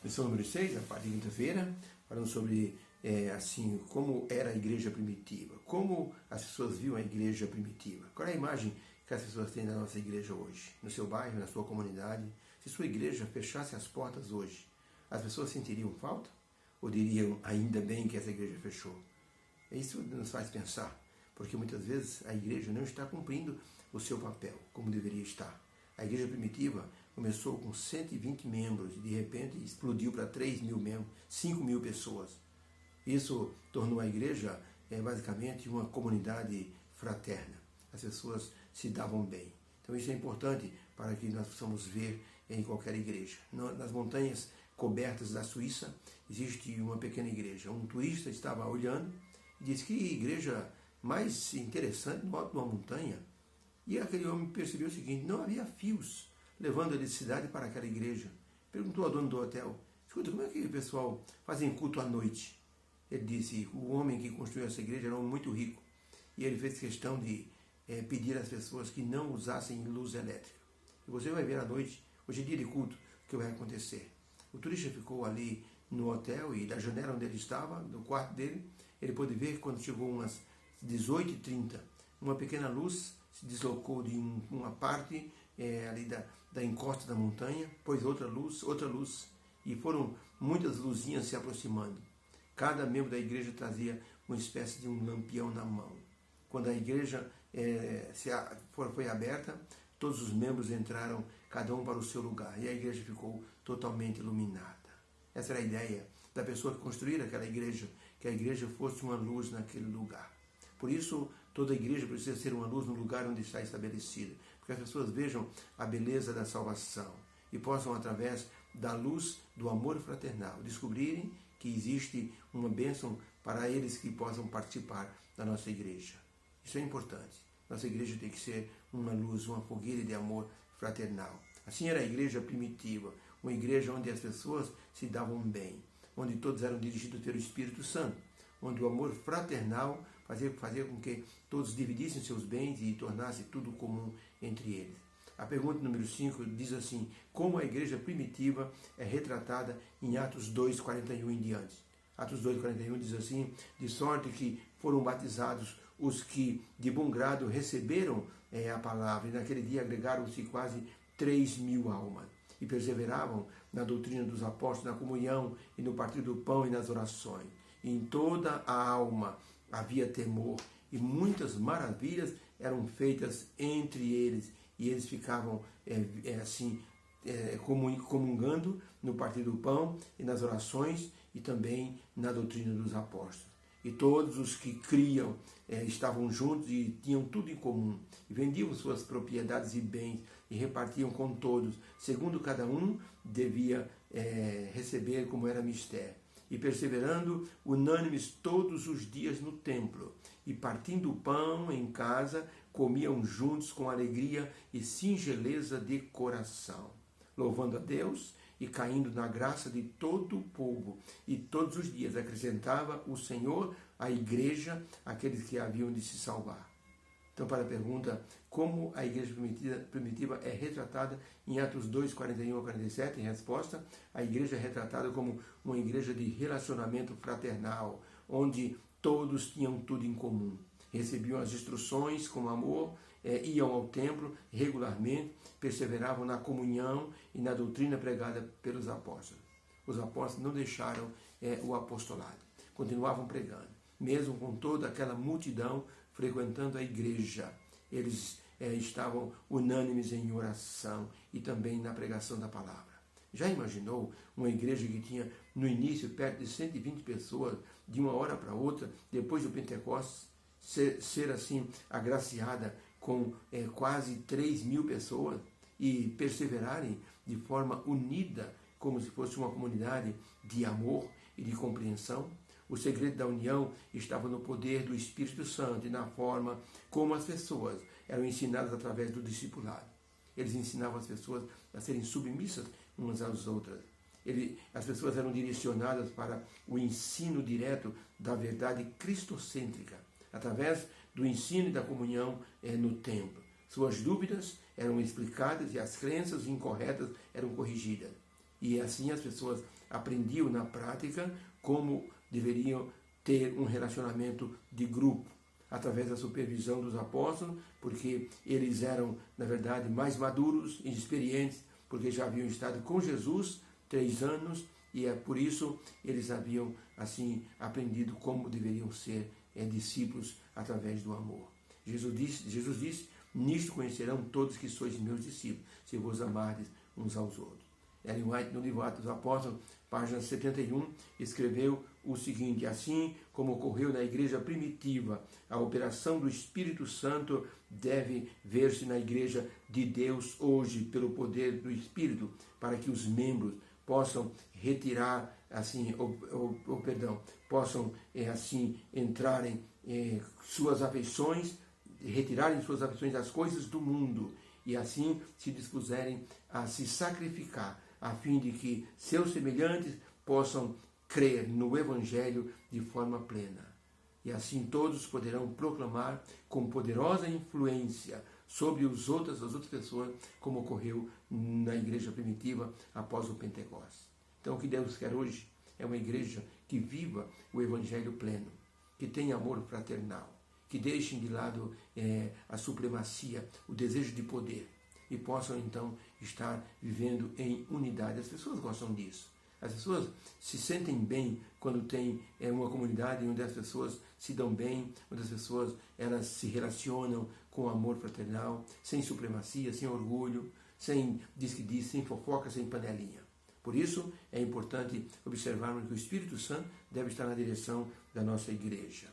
Lição número 6, a parte de quinta-feira, falando sobre assim, como era a igreja primitiva, como as pessoas viam a igreja primitiva. Qual é a imagem que as pessoas têm da nossa igreja hoje? No seu bairro, na sua comunidade? Se sua igreja fechasse as portas hoje, as pessoas sentiriam falta? Ou diriam, ainda bem que essa igreja fechou? Isso nos faz pensar, porque muitas vezes a igreja não está cumprindo o seu papel como deveria estar. A igreja primitiva começou com 120 membros e de repente explodiu para 3.000 membros, 5.000 pessoas. Isso tornou a igreja basicamente uma comunidade fraterna. As pessoas se davam bem. Então isso é importante para que nós possamos ver em qualquer igreja. Nas montanhas cobertas da Suíça existe uma pequena igreja. Um turista estava olhando e disse que igreja mais interessante no alto de uma montanha. E aquele homem percebeu o seguinte: não havia fios levando a eletricidade para aquela igreja. Perguntou ao dono do hotel: escuta, como é que o pessoal fazem culto à noite? Ele disse: o homem que construiu essa igreja era um homem muito rico. E ele fez questão de pedir às pessoas que não usassem luz elétrica. E você vai ver à noite, hoje é dia de culto, o que vai acontecer. O turista ficou ali no hotel e da janela onde ele estava, no quarto dele, ele pôde ver que quando chegou umas 18h30, uma pequena luz se deslocou de uma parte ali da encosta da montanha, pôs outra luz, e foram muitas luzinhas se aproximando. Cada membro da igreja trazia uma espécie de um lampião na mão. Quando a igreja foi aberta, todos os membros entraram, cada um para o seu lugar, e a igreja ficou totalmente iluminada. Essa era a ideia da pessoa que construíra aquela igreja, que a igreja fosse uma luz naquele lugar. Por isso, toda igreja precisa ser uma luz no lugar onde está estabelecida, porque as pessoas vejam a beleza da salvação e possam, através da luz do amor fraternal, descobrirem que existe uma bênção para eles que possam participar da nossa igreja. Isso é importante. Nossa igreja tem que ser uma luz, uma fogueira de amor fraternal. Assim era a igreja primitiva, uma igreja onde as pessoas se davam bem, onde todos eram dirigidos pelo Espírito Santo, onde o amor fraternal fazia com que todos dividissem seus bens e tornasse tudo comum entre eles. A pergunta número 5 diz assim: como a igreja primitiva é retratada em Atos 2:41 em diante. Atos 2:41 diz assim: de sorte que foram batizados os que de bom grado receberam a palavra, e naquele dia agregaram-se quase 3.000 almas, e perseveravam na doutrina dos apóstolos, na comunhão e no partir do pão e nas orações. E em toda a alma havia temor, e muitas maravilhas eram feitas entre eles, e eles ficavam comungando no partir do pão e nas orações e também na doutrina dos apóstolos. E todos os que criam estavam juntos e tinham tudo em comum, e vendiam suas propriedades e bens e repartiam com todos, segundo cada um devia receber como era mister. E perseverando unânimes todos os dias no templo, e partindo o pão em casa, comiam juntos com alegria e singeleza de coração, louvando a Deus e caindo na graça de todo o povo. E todos os dias acrescentava o Senhor à igreja aqueles que haviam de se salvar. Então, para a pergunta, como a igreja primitiva é retratada em Atos 2:41-47, em resposta, a igreja é retratada como uma igreja de relacionamento fraternal, onde todos tinham tudo em comum, recebiam as instruções com amor, iam ao templo regularmente, perseveravam na comunhão e na doutrina pregada pelos apóstolos. Os apóstolos não deixaram o apostolado, continuavam pregando, mesmo com toda aquela multidão frequentando a igreja. Eles estavam unânimes em oração e também na pregação da palavra. Já imaginou uma igreja que tinha no início perto de 120 pessoas, de uma hora para outra, depois do Pentecostes, ser assim agraciada com quase 3.000 pessoas e perseverarem de forma unida, como se fosse uma comunidade de amor e de compreensão? O segredo da união estava no poder do Espírito Santo e na forma como as pessoas eram ensinadas através do discipulado. Eles ensinavam as pessoas a serem submissas umas às outras. As pessoas eram direcionadas para o ensino direto da verdade cristocêntrica, através do ensino e da comunhão no templo. Suas dúvidas eram explicadas e as crenças incorretas eram corrigidas. E assim as pessoas aprendiam na prática como deveriam ter um relacionamento de grupo, através da supervisão dos apóstolos, porque eles eram, na verdade, mais maduros e experientes, porque já haviam estado com Jesus 3 anos, e é por isso eles haviam, assim, aprendido como deveriam ser discípulos através do amor. Jesus disse, nisto conhecerão todos que sois meus discípulos, se vos amardes uns aos outros. Ellen White, no livro Atos dos Apóstolos, página 71, escreveu o seguinte: assim como ocorreu na igreja primitiva, a operação do Espírito Santo deve ver-se na igreja de Deus hoje, pelo poder do Espírito, para que os membros possam retirar, assim, possam, assim, entrarem suas afeições, retirarem suas afeições das coisas do mundo, e assim se dispuserem a se sacrificar, a fim de que seus semelhantes possam crer no Evangelho de forma plena. E assim todos poderão proclamar com poderosa influência sobre as outras pessoas, como ocorreu na igreja primitiva após o Pentecostes. Então o que Deus quer hoje é uma igreja que viva o Evangelho pleno, que tenha amor fraternal, que deixem de lado a supremacia, o desejo de poder, e possam então estar vivendo em unidade. As pessoas gostam disso. As pessoas se sentem bem quando tem uma comunidade onde as pessoas se dão bem, onde as pessoas elas se relacionam com amor fraternal, sem supremacia, sem orgulho, sem diz-que-diz, sem fofoca, sem panelinha. Por isso é importante observarmos que o Espírito Santo deve estar na direção da nossa igreja.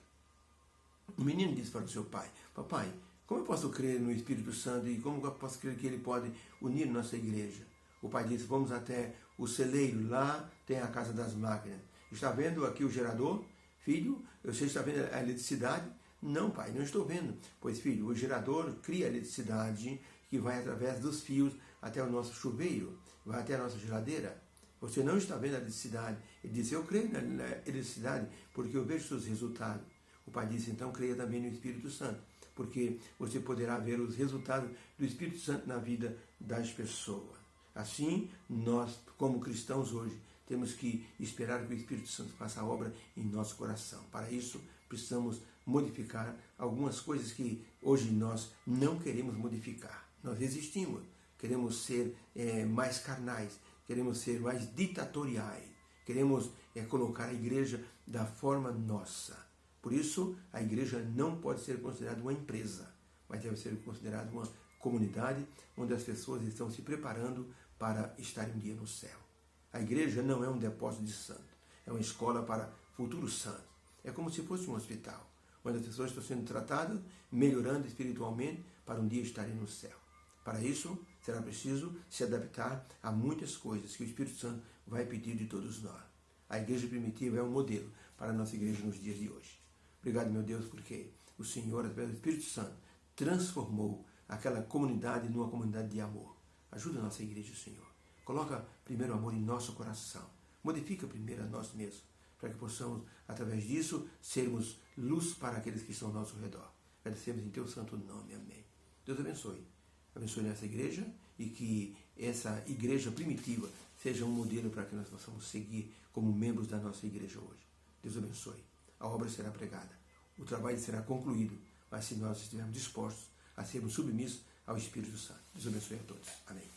O menino disse para o seu pai: papai, como eu posso crer no Espírito Santo e como eu posso crer que ele pode unir nossa igreja? O pai disse: vamos até o celeiro, lá tem a casa das máquinas. Está vendo aqui o gerador? Filho, você está vendo a eletricidade? Não, pai, não estou vendo. Pois, filho, o gerador cria eletricidade que vai através dos fios até o nosso chuveiro, vai até a nossa geladeira. Você não está vendo a eletricidade. Ele disse: eu creio na eletricidade porque eu vejo seus resultados. O pai disse: então creia também no Espírito Santo, porque você poderá ver os resultados do Espírito Santo na vida das pessoas. Assim, nós, como cristãos hoje, temos que esperar que o Espírito Santo faça a obra em nosso coração. Para isso, precisamos modificar algumas coisas que hoje nós não queremos modificar. Nós resistimos, queremos ser mais carnais, queremos ser mais ditatoriais, queremos colocar a igreja da forma nossa. Por isso, a igreja não pode ser considerada uma empresa, mas deve ser considerada uma comunidade onde as pessoas estão se preparando para estar um dia no céu. A igreja não é um depósito de santo, é uma escola para futuros santos. É como se fosse um hospital, onde as pessoas estão sendo tratadas, melhorando espiritualmente para um dia estarem no céu. Para isso, será preciso se adaptar a muitas coisas que o Espírito Santo vai pedir de todos nós. A igreja primitiva é um modelo para a nossa igreja nos dias de hoje. Obrigado, meu Deus, porque o Senhor, através do Espírito Santo, transformou aquela comunidade numa comunidade de amor. Ajuda a nossa igreja, Senhor. Coloca primeiro o amor em nosso coração. Modifica primeiro a nós mesmos, para que possamos, através disso, sermos luz para aqueles que estão ao nosso redor. Agradecemos em teu santo nome. Amém. Deus abençoe. Abençoe nessa igreja e que essa igreja primitiva seja um modelo para que nós possamos seguir como membros da nossa igreja hoje. Deus abençoe. A obra será pregada. O trabalho será concluído, mas se nós estivermos dispostos a sermos submissos ao Espírito Santo. Deus abençoe a todos. Amém.